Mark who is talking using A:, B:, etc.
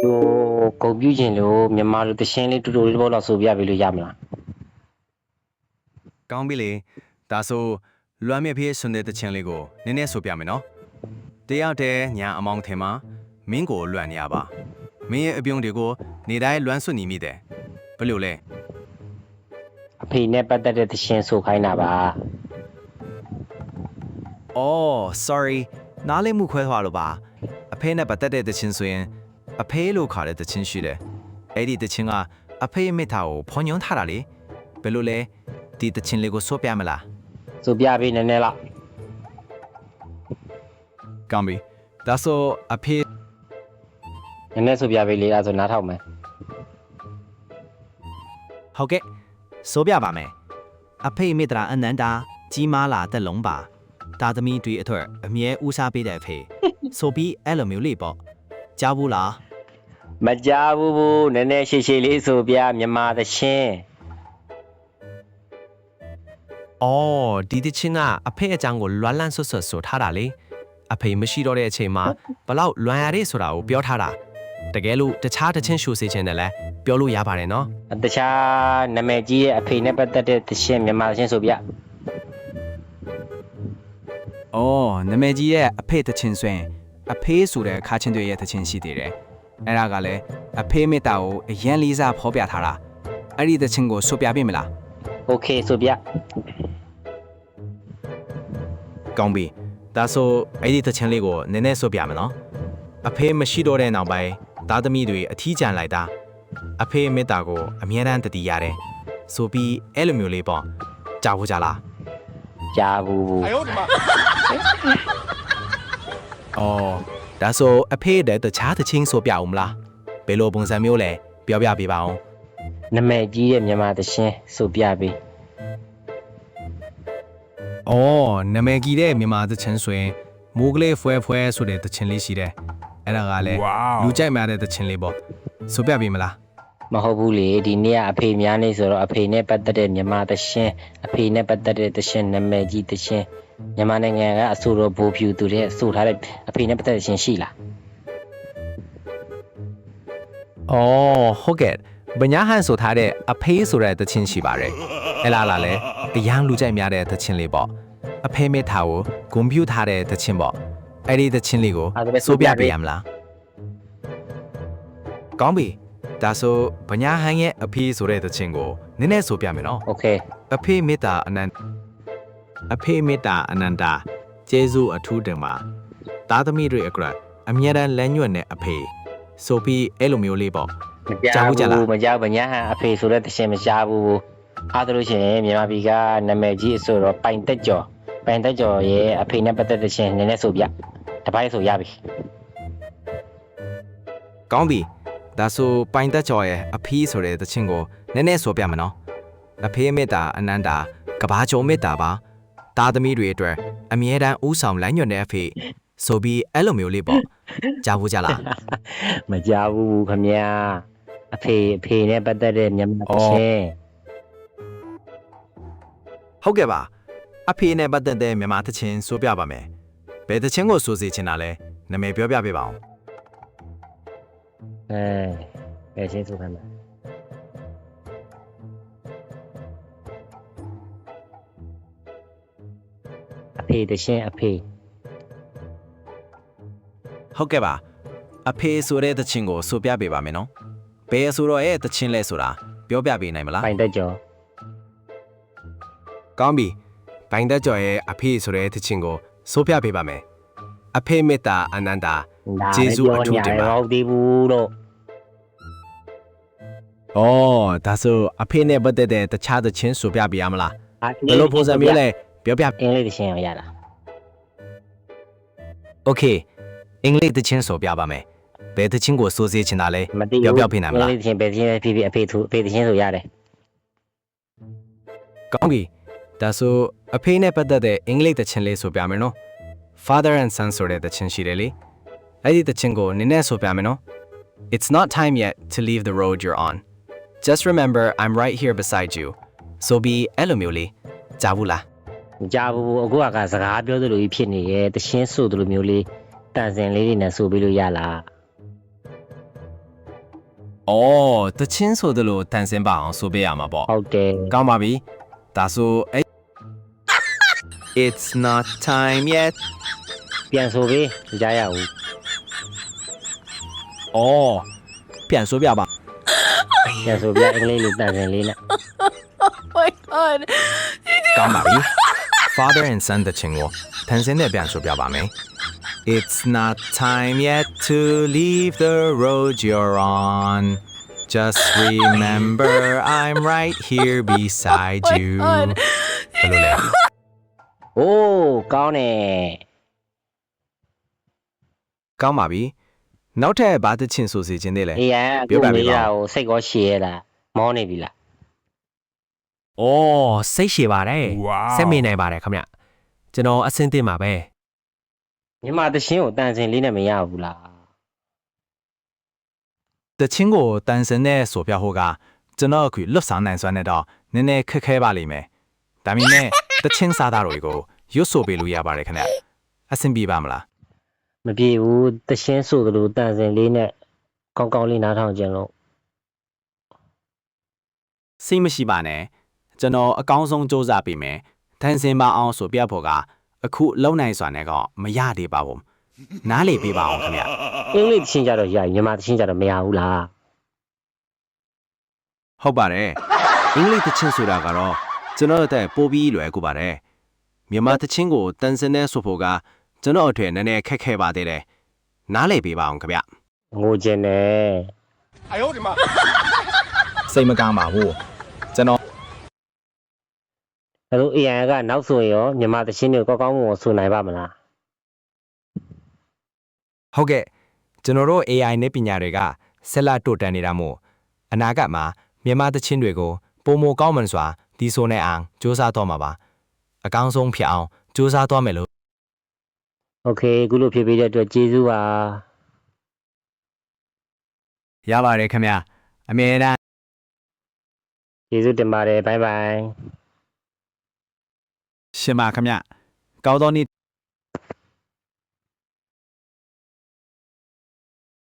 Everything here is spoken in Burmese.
A: ကိုပြုခြင်းလို့မြန်မာလူတရှင်းလေးတူတူလေးဘောလောက်ဆိုပြပေးလို့ရမလား
B: ကောင်းပြီလေဒါဆိုလွမ်းမြဖေးဆွန်တဲ့တချင်လေးကိုနည်းနည်းဆိုပြမယ်နော်တယောက်တည်းညာအမောင်းထင်မှာမင်းကိုလွမ်းနေရပါမင်းရဲ့အပြုံးတွေကိုနေတိုင်းလွမ်းဆွနေမိတယ်ဘယ်လိုလဲ
A: အဖေနဲ့ပတ်သက်တဲ့တရှင်းဆိုခိုင်းတာပါ
B: အော် sorry နားလေးမှုခွဲသွားလို့ပါအဖေနဲ့ပတ်သက်တဲ့တချင်ဆိုရင်အဖေလို့ခေါ်တဲ့တချင်ရှိတယ်အဲ့ဒီတချင်ကအဖေမိသားကိုဖော်ညွှန်းထားတာလေဘယ်လိုလဲဒီတချင်လေးကိုဆိုပြမလား
A: ဆိုပြပေးနည်းနည်းလောက်
B: ကောင်းပြီဒါဆိုအဖေ
A: နည်းနည်းဆိုပြပေးလေအဲ့ဒါဆိုနားထောင်မယ်
C: ဟုတ်ကဲ့ဆိုပြပါမယ်အဖေမိတရာအနန္တာကြီးမားလာတဲ့လုံးပါတာသမီတွေအထွတ်အမြဲဦးစားပေးတဲ့အဖေဆိုပြီးအဲ့လိုမျိုးလေးပေါ့ကြားဘူးလား
A: မကြားဘူးနည်းနည်းရှည်ရှည်လေးဆိုပြမြန်မာတရှင်း
D: အော်ဒီတချင်းကအဖေအကြောင်းကိုလွမ်းလန်းဆွတ်ဆွတ်ဆိုထားတာလေအဖေမရှိတော့တဲ့အချိန်မှာဘလောက်လွမ်းရတဲ့ဆိုတာကိုပြောထားတာတကယ်လို့တခြားတချင်းရှူစေချင်တယ်လဲပြောလို့ရပါတယ်နော်
A: တခြားနာမည်ကြီးရဲ့အဖေနဲ့ပတ်သက်တဲ့တရှင်းမြန်မာတရှင်းဆိုပြ
E: အော်နာမည်ကြီးရဲ့အဖေတချင်းဆိုရင်အဖေဆိုတဲ့ခါချင်းတွေရဲ့တချင်းရှိသေးတယ်အဲ့ဒါကလည်းအဖေမေတ္တာကိုအရင်လေးစားဖော်ပြထားတာအဲ့ဒီတချင်းကိုဆိုပြပေးမလား
A: โอเคဆိုပြ
D: ကောင်းပြီဒါဆိုအဲ့ဒီတချင်းလေးကိုနည်းနည်းဆိုပြမယ်နော်အဖေမရှိတော့တဲ့နောက်ပိုင်းသားသမီးတွေအထီးကျန်လိုက်တာအဖေမေတ္တာကိုအမြဲတမ်းတတိရတယ်ဆိုပြီးအဲ့လိုမျိုးလေးပေါ့ကြားဖို့ကြလား
A: ကြားဘူး
D: အော်ဒါဆိုအဖေတဲ့တခြားတချင်းဆိုပြအောင်မလားဘယ်လိုပုံစံမျိုးလဲပြောပြပေးပါအောင်
A: နာမည်ကြီးရဲ့မြန်မာတရှင်းဆိုပြပေး
D: အော်နာမည်ကြီးတဲ့မြန်မာသချင်းဆိုရင်မိုးကလေးဖွဲဖွဲဆိုတဲ့သချင်းလေးရှိတယ်အဲ့ဒါကလည်းလူကြိုက်များတဲ့သချင်းလေးပေါ့ဆိုပြပေးမလား
A: မဟုတ်ဘူးလေဒီနေ့ကအဖေများနေဆိုတော့အဖေနဲ့ပတ်သက်တဲ့မြန်မာတရှင်းအဖေနဲ့ပတ်သက်တဲ့တရှင်းနာမည်ကြီးတရှင်းမြန်မာနိုင်ငံကအဆိုတော်ဘိုးဖြူသူတဲ့အဆိုထားတဲ့အဖေနဲ့ပတ်သက်တဲ့တရှင်းရှိလား
D: အော်ဟုတ်ကဲ့ဗညာဟန်ဆိုထားတဲ့အဖေဆိုတဲ့သချင်းရှိပါတယ်အဲ့လားလားလေအရန်လူကြိုက်များတဲ့သချင်းလေးပေါ့အဖေမေထားကိုဂွန်ပြူထားတဲ့သချင်းပေါ့အဲ့ဒီသချင်းလေးကိုဆိုပြပေးရမလားကောင်းပြီဒါဆိုဗညာဟန်ရဲ့အဖေဆိုတဲ့သချင်းကိုနည်းနည်းဆိုပြမယ်နော်
A: โอเค
D: အဖေမေတ္တာအနန္တကျေးဇူးအထူးတင်ပါသားသမီးတွေအကရအမြဲတမ်းလမ်းညွှန်တဲ့အဖေဆိုပြီးအဲ့လိုမျိုးလေးပေါ့
A: မကြားဘူးမကြားဘူးညာဟန်အဖေဆိုတဲ့တရှင်းမကြားဘူးအားသလို့ရှိရင်မြန်မာပြည်ကနာမည်ကြီးအဆိုတော်ပိုင်တက်ကျော်ရဲ့အဖေနဲ့ပတ်သက်တဲ့တရှင်းနည်းနည်းဆိုပြတပိုင်းဆိုရပြီ
D: ကောင်းပြီဒါဆိုပိုင်သက်ကျော်ရဲ့အဖေဆိုတဲ့သချင်းကိုနည်းနည်းဆိုပြမယ်နော်အဖေမေတ္တာအနန္တာကဘာကျော်မေတ္တာပါသားသမီးတွေအတွက်အမြဲတမ်းဦးဆောင်လမ်းညွှန်တဲ့အဖေဆိုပြီးအဲ့လိုမျိုးလေးပေါ့ကြားဖို့ကြလား
A: မကြားဘူးခမညာအဖေနဲ့ပတ်သက်တဲ့မြန်မာတရှင်း
D: ဟုတ်ကဲ့ပါအဖေနဲ့ပတ်သက်တဲ့မြန်မာသချင်းဆိုပြပါမယ်ဘယ်သချင်းကိုဆိုစီချင်တာလဲနာမည်ပြောပြပေးပါအောင်
A: ဘယ်ရှင်းဆိုခံလဲအဖေတရှင်းအဖေ
D: ဟုတ်ကဲ့ပါအဖေဆိုတဲ့သချင်းကိုဆိုပြပေးပါမယ်နော်ဘယ်ဆိုတော့ရဲ့သချင်းလဲဆိုတာပြောပြပေးနိုင်မလား
A: ပိုင်တက်ကျော်
D: ကောင်းပြီဘိုင်သက်ကျော်ရဲ့အဖေဆိုတဲ့သချင်းကိုဆိုပြပေးပါမယ်အဖေမေတ္တာအနန္တာကျေးဇူးအထူးတင်ပါ
A: ဟုတ်သေးဘူးလို့
D: အော်ဒါဆိုအဖေနဲ့ပတ်သက်တဲ့တခြားသချင်းဆိုပြပေးရမလားဘယ်လိုပုံစံမျိုးလဲပြောပြ
A: အင်္ဂလိပ်တရှင်းအောင်ရလား
D: โอเคအင်္ဂလိပ်သချင်းဆိုပြပါမယ်ဘယ်သချင်းကိုဆိုစေချင်တာလဲ
A: မသိဘူး
D: ပြောပြပေးနိုင်မလား
A: အင်္ဂလိပ်တရှင်းဘယ်တရှင်းဖြစ်ဖြစ်အဖေတရှင်းဆိုရတယ်
D: ကောင်းပြီဒါဆိုအဖေနဲ့ပတ်သက်တဲ့အင်္ဂလိပ်သချင်းလေးဆိုပြမယ်နော် Father and Son ဆိုတဲ့သချင်းရှိတယ်လေအဲ့ဒီသချင်းကိုနည်းနည်းဆိုပြမယ်နော် It's not time yet to leave the road you're on Just remember I'm right here beside you ဆိုပြီးအဲ့လိုမျိုးလေးကြားဘူးလား
A: မကြားဘူးအခုကစကားပြောသလိုကြီးဖြစ်နေရဲ့တရှင်းဆိုသလိုမျိုးလေးတန်စင်လေးတွေနဲ့ဆိုပြီးလို့ရလား
D: 哦，တချင်းဆိုတယ်လို့တန်စင်ပါအောင်ဆိုပေးရမှာပေါ့
A: ဟုတ်တယ်
D: ကောင်းပါပြီဒါဆိုအဲ့
B: It's not time yet
A: ပြန်ဆိုပေးမကြားရဘူး
E: 哦ပြန်ဆိုပြပါ
A: ပြန်ဆိုပြအင်္ဂလိပ်လိုတန်စင်လေးနဲ့
F: my god.
B: ကောင်းပါပြီ Father and Son တချင်းကိုတန်စင်နဲ့ပြန်ဆိုပြပါမယ် It's not time yet to leave the road you're on Just remember I'm right here beside
F: My
B: you
F: god.
B: ဘယ်လိုလဲ
A: အိုးကောင်းတယ်
B: ကောင်းပါပြီနောက်ထပ်ဘာတချင်းဆိုစီခြင်းသေးလဲ
A: အေးရန်အခုမေးတာကိုစိတ်ကောရှည်ရလားမောနေပြီလား
G: ။အော်စိတ်ရှည်ပါတယ်။ဆက်မိနိုင်ပါတယ်ခင်ဗျ။ကျွန်တော်အဆင်သင့်ပါပဲ
A: မြန်မာတချင်းကိုတန်စင်လေးနဲ့မရဘူးလား
C: တချင်းကိုတန်စင်နဲ့ဆိုပြဖို့ကကျွန်တော်အခုလွတ်ဆောင်နိုင်စွမ်းနဲ့တော့နည်းနည်းခက်ခဲပါလိမ့်မယ်ဒါပေမဲ့တချင်းစားသားတွေကိုရွတ်ဆိုပေးလို့ရပါတယ်ခင်ဗျအဆင်ပြေပါမလား
A: မပြေဘူးတချင်းဆိုသလိုတန်စင်လေးနဲ့ကောင်းကောင်းလေးနားထောင်ကြလို့
E: စိတ်မရှိပါနဲ့ကျွန်တော်အကောင်းဆုံးစူးစမ်းပေးမယ်တန်စင်ပါအောင်ဆိုပြဖို့ကအခုလုံနိုင်စွာနဲ့ကမရသေးပါဘူးနားလေပေးပါအောင်ခင်ဗျ
A: အင်္ဂလိပ်တချင်းကြတော့ရရင်မြန်မာတချင်းကြတော့မရဘူးလား
E: ဟုတ်ပါတယ်အင်္ဂလိပ်တချင်းဆိုတာကတော့ကျွန်တော်တဲ့ပို့ပြီးလွယ်ကူပါတယ်မြန်မာတချင်းကိုတန်စင်နဲ့ဆိုဖို့ကကျွန်တော်အတွက်နည်းနည်းခက်ခဲပါသေးတယ်နားလေပေးပါအောင်ခင်ဗျ
A: ငိုကျင်တယ်
C: စိတ်မကောင်းပါဘူးကျွန်တော်
A: ဒါလို့ AI ကနောက်ဆိုရင်ရောမြန်မာတချင်းတွေကိုကောင်းကောင်းမွန်မွန်ဆိုနိုင်ပါမလား
B: ဟုတ်ကဲ့ကျွန်တော်တို့ AI နဲ့ပညာတွေကဆက်လက်တိုးတက်နေတာမို့အနာဂတ်မှာမြန်မာတချင်းတွေကိုပုံမကောင်းမှန်စွာဒီဆိုနေအောင်စူးစမ်းတော့မှာပါအကောင်းဆုံးဖြစ်အောင်စူးစမ်းတော့မယ်လို့
A: โอเคအခုလိုဖြေပေးတဲ့အတွက်ကျေးဇူးပါ
E: ရပါတယ်ခင်ဗျအမြဲတမ်း
A: ကျေးဇူးတင်ပါတယ်ဘိုင်ဘိုင်
E: ရှင်ပါခင်ဗျကောင်းသောနေ့